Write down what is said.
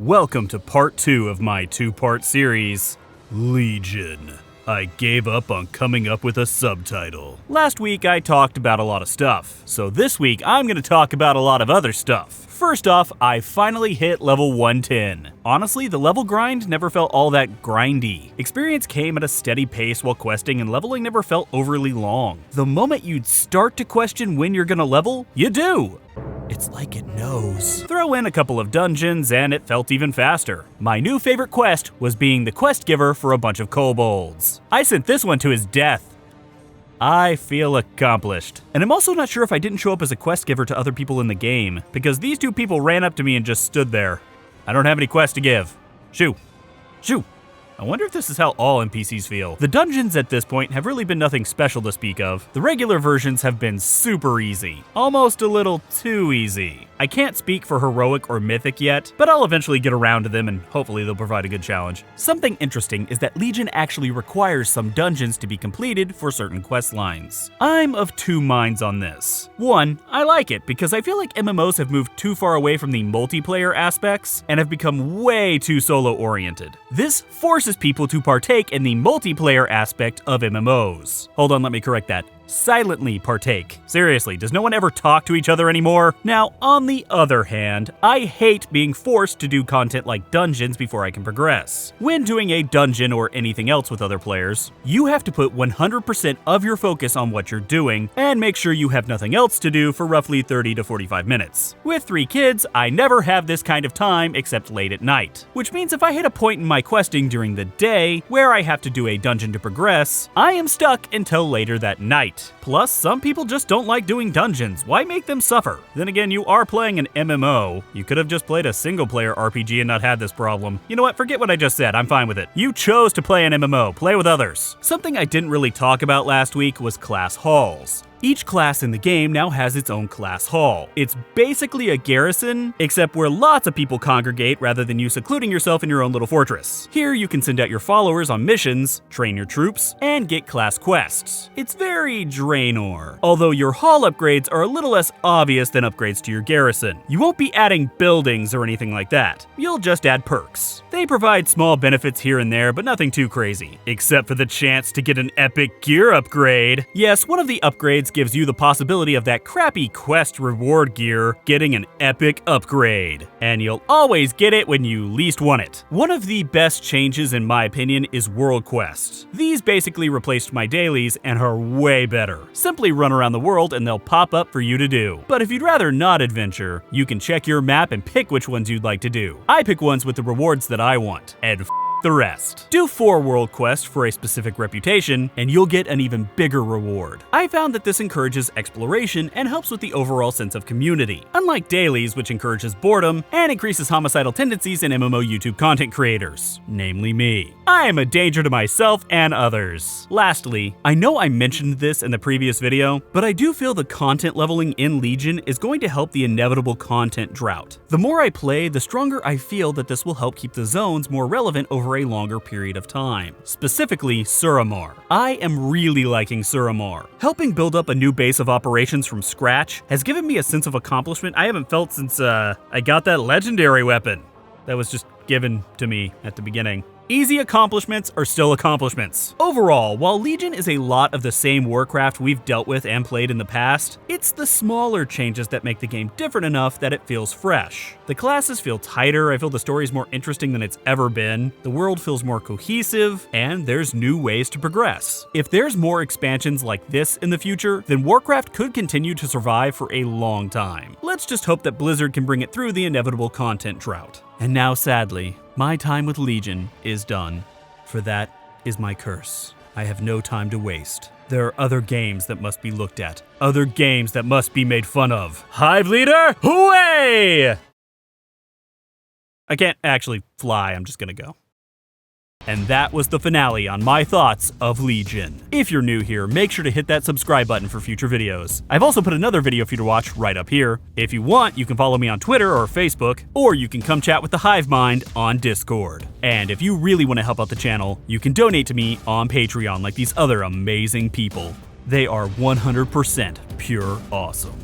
Welcome to part 2 of my 2-part series, Legion. I gave up on coming up with a subtitle. Last week I talked about a lot of stuff, so this week I'm going to talk about a lot of other stuff. First off, I finally hit level 110. Honestly, the level grind never felt all that grindy. Experience came at a steady pace while questing, and leveling never felt overly long. The moment you'd start to question when you're gonna level, you do. It's like it knows. Throw in a couple of dungeons and it felt even faster. My new favorite quest was being the quest giver for a bunch of kobolds. I sent this one to his death. I feel accomplished. And I'm also not sure if I didn't show up as a quest giver to other people in the game, because these two people ran up to me and just stood there. I don't have any quests to give. Shoo. Shoo. I wonder if this is how all NPCs feel. The dungeons at this point have really been nothing special to speak of. The regular versions have been super easy. Almost a little too easy. I can't speak for heroic or mythic yet, but I'll eventually get around to them and hopefully they'll provide a good challenge. Something interesting is that Legion actually requires some dungeons to be completed for certain quest lines. I'm of two minds on this. One, I like it because I feel like MMOs have moved too far away from the multiplayer aspects and have become way too solo oriented. This forces people to partake in the multiplayer aspect of MMOs. Hold on, let me correct that. Silently partake. Seriously, does no one ever talk to each other anymore? Now, on the other hand, I hate being forced to do content like dungeons before I can progress. When doing a dungeon or anything else with other players, you have to put 100% of your focus on what you're doing and make sure you have nothing else to do for roughly 30 to 45 minutes. With 3 kids, I never have this kind of time except late at night, which means if I hit a point in my questing during the day where I have to do a dungeon to progress, I am stuck until later that night. Plus, some people just don't like doing dungeons. Why make them suffer? Then again, you are playing an MMO. You could have just played a single-player RPG and not had this problem. You know what? Forget what I just said. I'm fine with it. You chose to play an MMO. Play with others. Something I didn't really talk about last week was class halls. Each class in the game now has its own class hall. It's basically a garrison, except where lots of people congregate rather than you secluding yourself in your own little fortress. Here you can send out your followers on missions, train your troops, and get class quests. It's very Draenor, although your hall upgrades are a little less obvious than upgrades to your garrison. You won't be adding buildings or anything like that. You'll just add perks. They provide small benefits here and there, but nothing too crazy, except for the chance to get an epic gear upgrade. Yes, one of the upgrades gives you the possibility of that crappy quest reward gear getting an epic upgrade. And you'll always get it when you least want it. One of the best changes in my opinion is world quests. These basically replaced my dailies and are way better. Simply run around the world and they'll pop up for you to do. But if you'd rather not adventure, you can check your map and pick which ones you'd like to do. I pick ones with the rewards that I want, and the rest. Do 4 world quests for a specific reputation, and you'll get an even bigger reward. I found that this encourages exploration and helps with the overall sense of community, unlike dailies, which encourages boredom and increases homicidal tendencies in MMO YouTube content creators, namely me. I am a danger to myself and others. Lastly, I know I mentioned this in the previous video, but I do feel the content leveling in Legion is going to help the inevitable content drought. The more I play, the stronger I feel that this will help keep the zones more relevant over a longer period of time. Specifically, Suramar. I am really liking Suramar. Helping build up a new base of operations from scratch has given me a sense of accomplishment I haven't felt since I got that legendary weapon that was just given to me at the beginning. Easy accomplishments are still accomplishments. Overall, while Legion is a lot of the same Warcraft we've dealt with and played in the past, it's the smaller changes that make the game different enough that it feels fresh. The classes feel tighter, I feel the story is more interesting than it's ever been, the world feels more cohesive, and there's new ways to progress. If there's more expansions like this in the future, then Warcraft could continue to survive for a long time. Let's just hope that Blizzard can bring it through the inevitable content drought. And now, sadly, my time with Legion is done, for that is my curse. I have no time to waste. There are other games that must be looked at, other games that must be made fun of. Hive Leader, hooray! I can't actually fly, I'm just gonna go. And that was the finale on my thoughts of Legion. If you're new here, make sure to hit that subscribe button for future videos. I've also put another video for you to watch right up here. If you want, you can follow me on Twitter or Facebook, or you can come chat with the Hive Mind on Discord. And if you really want to help out the channel, you can donate to me on Patreon like these other amazing people. They are 100% pure awesome.